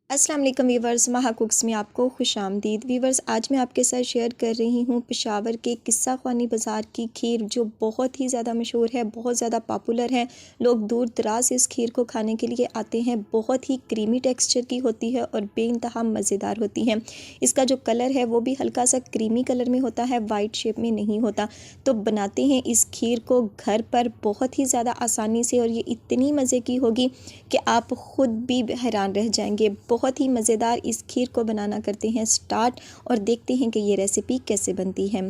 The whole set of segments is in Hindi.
अस्सलाम वालेकुम वीवर्स, महा कुक्स में आपको खुशामदीद। वीवर्स, आज मैं आपके साथ शेयर कर रही हूँ पेशावर के किस्सा ख़ानी बाज़ार की खीर, जो बहुत ही ज़्यादा मशहूर है, बहुत ज़्यादा पॉपुलर है। लोग दूर दराज से इस खीर को खाने के लिए आते हैं। बहुत ही क्रीमी टेक्सचर की होती है और बेइंतहा मज़ेदार होती है। इसका जो कलर है वो भी हल्का सा क्रीमी कलर में होता है, वाइट शेप में नहीं होता। तो बनाते हैं इस खीर को घर पर बहुत ही ज़्यादा आसानी से, और ये इतनी मज़े की होगी कि आप ख़ुद भी हैरान रह जाएंगे। बहुत ही मज़ेदार इस खीर को बनाना करते हैं स्टार्ट, और देखते हैं कि ये रेसिपी कैसे बनती है।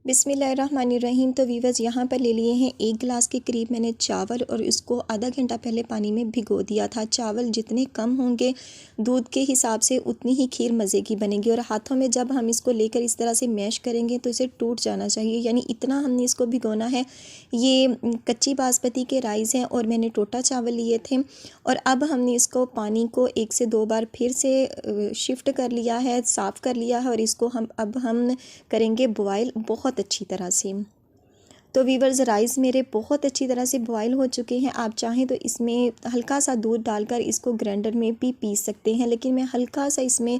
बिस्मिल्लाहिर्रहमानिर्रहीम। तो वीवर्स, यहाँ पर ले लिए हैं 1 गिलास के करीब मैंने चावल, और इसको आधा घंटा पहले पानी में भिगो दिया था। चावल जितने कम होंगे दूध के हिसाब से उतनी ही खीर मज़े की बनेगी। और हाथों में जब हम इसको लेकर इस तरह से मैश करेंगे तो इसे टूट जाना चाहिए, यानी इतना हमने इसको भिगोना है। ये कच्ची बासमती के राइस हैं और मैंने टोटा चावल लिए थे। और अब हमने इसको पानी को 1 से 2 बार फिर से शिफ्ट कर लिया है, साफ़ कर लिया है, और इसको हम करेंगे बॉयल बहुत अच्छी तरह से। तो वीवर्स, राइस मेरे बहुत अच्छी तरह से बॉयल हो चुके हैं। आप चाहें तो इसमें हल्का सा दूध डालकर इसको ग्राइंडर में भी पीस सकते हैं, लेकिन मैं हल्का सा इसमें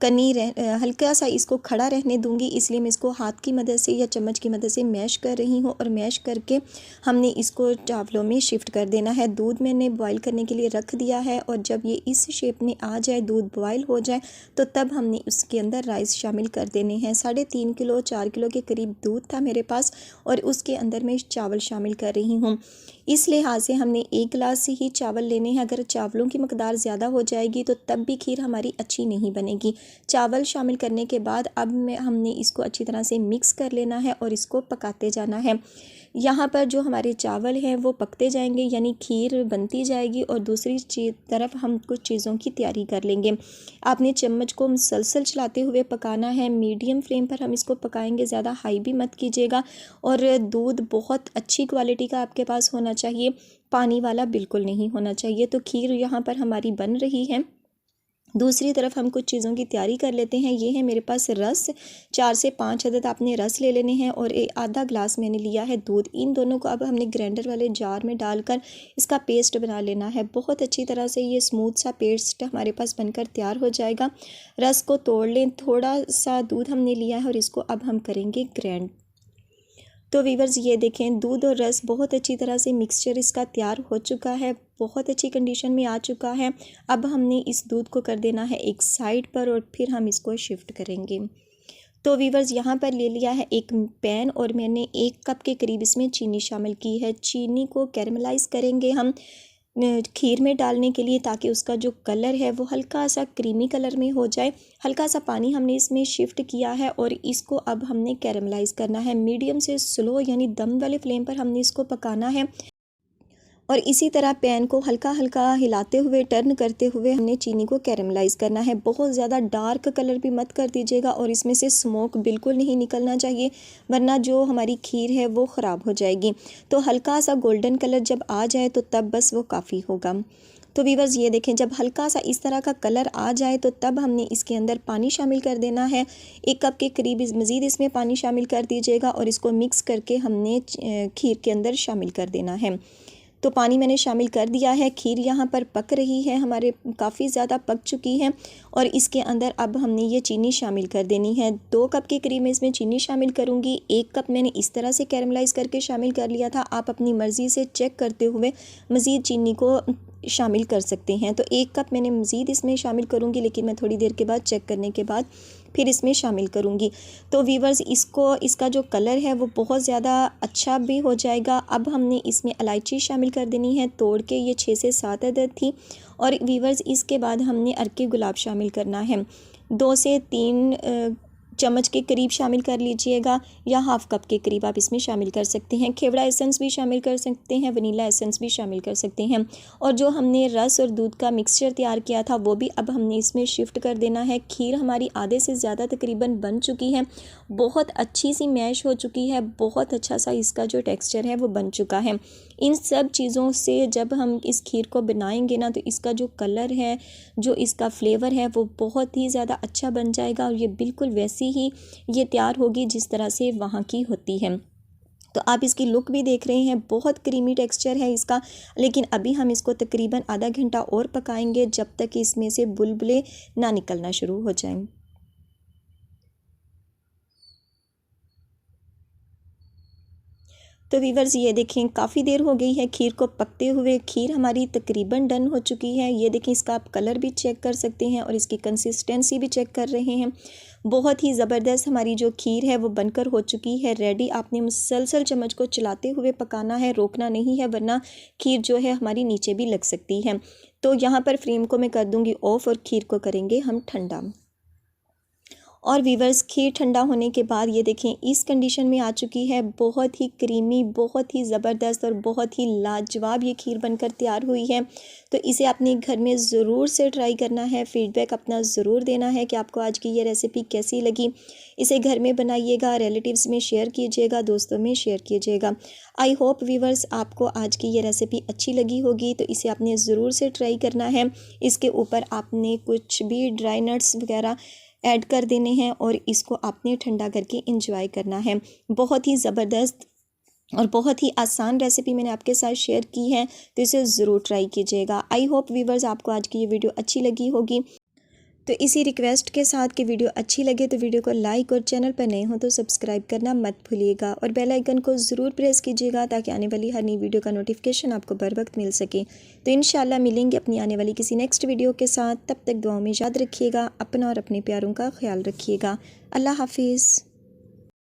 हल्का सा इसको खड़ा रहने दूंगी, इसलिए मैं इसको हाथ की मदद से या चम्मच की मदद से मैश कर रही हूँ। और मैश करके हमने इसको चावलों में शिफ्ट कर देना है। दूध मैंने बॉयल करने के लिए रख दिया है, और जब ये इस शेप में आ जाए, दूध बॉयल हो जाए, तो तब हमने उसके अंदर राइस शामिल कर देने हैं। 3.5 किलो 4 किलो के करीब दूध था मेरे पास, और उसके अंदर मैं चावल शामिल कर रही हूँ। इस लिहाज से हमने 1 गिलास से ही चावल लेने हैं। अगर चावलों की मकदार ज़्यादा हो जाएगी तो तब भी खीर हमारी अच्छी नहीं बनेगी। चावल शामिल करने के बाद अब हमने इसको अच्छी तरह से मिक्स कर लेना है और इसको पकाते जाना है। यहाँ पर जो हमारे चावल हैं वो पकते जाएंगे, यानी खीर बनती जाएगी, और दूसरी तरफ हम कुछ चीज़ों की तैयारी कर लेंगे। आपने चम्मच को मुसलसल चलाते हुए पकाना है। मीडियम फ्लेम पर हम इसको पकाएंगे, ज़्यादा हाई भी मत कीजिएगा। और दूध बहुत अच्छी क्वालिटी का आपके पास होना चाहिए, पानी वाला बिल्कुल नहीं होना चाहिए। तो खीर यहाँ पर हमारी बन रही है। दूसरी तरफ हम कुछ चीज़ों की तैयारी कर लेते हैं। ये है मेरे पास रस, 4 से 5 अदद आपने रस ले लेने हैं, और आधा ग्लास मैंने लिया है दूध। इन दोनों को अब हमने ग्राइंडर वाले जार में डालकर इसका पेस्ट बना लेना है। बहुत अच्छी तरह से ये स्मूथ सा पेस्ट हमारे पास बनकर तैयार हो जाएगा। रस को तोड़ लें, थोड़ा सा दूध हमने लिया है, और इसको अब हम करेंगे ग्राइंड। तो वीवर्स, ये देखें, दूध और रस बहुत अच्छी तरह से मिक्सचर इसका तैयार हो चुका है, बहुत अच्छी कंडीशन में आ चुका है। अब हमने इस दूध को कर देना है एक साइड पर, और फिर हम इसको शिफ्ट करेंगे। तो वीवर्स, यहाँ पर ले लिया है एक पैन, और मैंने 1 कप के करीब इसमें चीनी शामिल की है। चीनी को कैरमलाइज़ करेंगे हम खीर में डालने के लिए, ताकि उसका जो कलर है वो हल्का सा क्रीमी कलर में हो जाए। हल्का सा पानी हमने इसमें शिफ्ट किया है, और इसको अब हमने कैरमलाइज़ करना है। मीडियम से स्लो, यानी दम वाले फ्लेम पर हमने इसको पकाना है। और इसी तरह पैन को हल्का हल्का हिलाते हुए, टर्न करते हुए हमने चीनी को कैरमलाइज़ करना है। बहुत ज़्यादा डार्क कलर भी मत कर दीजिएगा, और इसमें से स्मोक बिल्कुल नहीं निकलना चाहिए, वरना जो हमारी खीर है वो ख़राब हो जाएगी। तो हल्का सा गोल्डन कलर जब आ जाए तो तब बस वो काफ़ी होगा। तो वीवर्स, ये देखें, जब हल्का सा इस तरह का कलर आ जाए तो तब हमने इसके अंदर पानी शामिल कर देना है। 1 कप के करीब मज़ीद इसमें पानी शामिल कर दीजिएगा, और इसको मिक्स करके हमने खीर के अंदर शामिल कर देना है। तो पानी मैंने शामिल कर दिया है। खीर यहाँ पर पक रही है, हमारे काफ़ी ज़्यादा पक चुकी है, और इसके अंदर अब हमने ये चीनी शामिल कर देनी है। 2 कप के करीब मैं इसमें चीनी शामिल करूँगी। 1 कप मैंने इस तरह से कैरमलाइज़ करके शामिल कर लिया था। आप अपनी मर्ज़ी से चेक करते हुए मज़ीद चीनी को शामिल कर सकते हैं। तो 1 कप मैंने मज़ीद इसमें शामिल करूँगी, लेकिन मैं थोड़ी देर के बाद चेक करने के बाद फिर इसमें शामिल करूँगी। तो वीवर्स, इसका जो कलर है वो बहुत ज़्यादा अच्छा भी हो जाएगा। अब हमने इसमें इलायची शामिल कर देनी है तोड़ के, ये 6 से 7 अदद थी। और वीवर्स, इसके बाद हमने अरके गुलाब शामिल करना है। 2 से 3 चम्मच के करीब शामिल कर लीजिएगा, या हाफ़ कप के करीब आप इसमें शामिल कर सकते हैं। खेवड़ा एसेंस भी शामिल कर सकते हैं, वनीला एसेंस भी शामिल कर सकते हैं। और जो हमने रस और दूध का मिक्सचर तैयार किया था वो भी अब हमने इसमें शिफ्ट कर देना है। खीर हमारी आधे से ज़्यादा तकरीबन बन चुकी है, बहुत अच्छी सी मैश हो चुकी है, बहुत अच्छा सा इसका जो टेक्स्चर है वो बन चुका है। इन सब चीज़ों से जब हम इस खीर को बनाएंगे ना, तो इसका जो कलर है, जो इसका फ्लेवर है, वो बहुत ही ज़्यादा अच्छा बन जाएगा, और ये बिल्कुल वैसी ही ये तैयार होगी जिस तरह से वहाँ की होती है। तो आप इसकी लुक भी देख रहे हैं, बहुत क्रीमी टेक्सचर है इसका। लेकिन अभी हम इसको तकरीबन आधा घंटा और पकाएंगे जब तक कि इसमें से बुलबुले ना निकलना शुरू हो जाएं। तो वीवर्स ये देखें काफ़ी देर हो गई है खीर को पकते हुए। खीर हमारी तकरीबन डन हो चुकी है। ये देखें, इसका आप कलर भी चेक कर सकते हैं और इसकी कंसिस्टेंसी भी चेक कर रहे हैं। बहुत ही ज़बरदस्त हमारी जो खीर है वो बनकर हो चुकी है रेडी। आपने मुसलसल चम्मच को चलाते हुए पकाना है, रोकना नहीं है, वरना खीर जो है हमारी नीचे भी लग सकती है। तो यहाँ पर फ्लेम को मैं कर दूँगी ऑफ़ और खीर को करेंगे हम ठंडा। और वीवर्स खीर ठंडा होने के बाद ये देखें इस कंडीशन में आ चुकी है। बहुत ही क्रीमी, बहुत ही ज़बरदस्त और बहुत ही लाजवाब ये खीर बनकर तैयार हुई है। तो इसे आपने घर में ज़रूर से ट्राई करना है। फ़ीडबैक अपना ज़रूर देना है कि आपको आज की ये रेसिपी कैसी लगी। इसे घर में बनाइएगा, रिलेटिव्स में शेयर कीजिएगा, दोस्तों में शेयर कीजिएगा। आई होप वीवर्स आपको आज की ये रेसिपी अच्छी लगी होगी। तो इसे आपने ज़रूर से ट्राई करना है। इसके ऊपर आपने कुछ भी ड्राई नट्स वगैरह ऐड कर देने हैं और इसको आपने ठंडा करके इंजॉय करना है। बहुत ही ज़बरदस्त और बहुत ही आसान रेसिपी मैंने आपके साथ शेयर की है, तो इसे ज़रूर ट्राई कीजिएगा। आई होप वीवर्स आपको आज की ये वीडियो अच्छी लगी होगी। तो इसी रिक्वेस्ट के साथ कि वीडियो अच्छी लगे तो वीडियो को लाइक और चैनल पर नए हो तो सब्सक्राइब करना मत भूलिएगा और बेल आइकन को ज़रूर प्रेस कीजिएगा ताकि आने वाली हर नई वीडियो का नोटिफिकेशन आपको बर वक्त मिल सके। तो इंशाल्लाह मिलेंगे अपनी आने वाली किसी नेक्स्ट वीडियो के साथ। तब तक दुआओं में याद रखिएगा, अपना और अपने प्यारों का ख्याल रखिएगा। अल्लाह हाफिज़।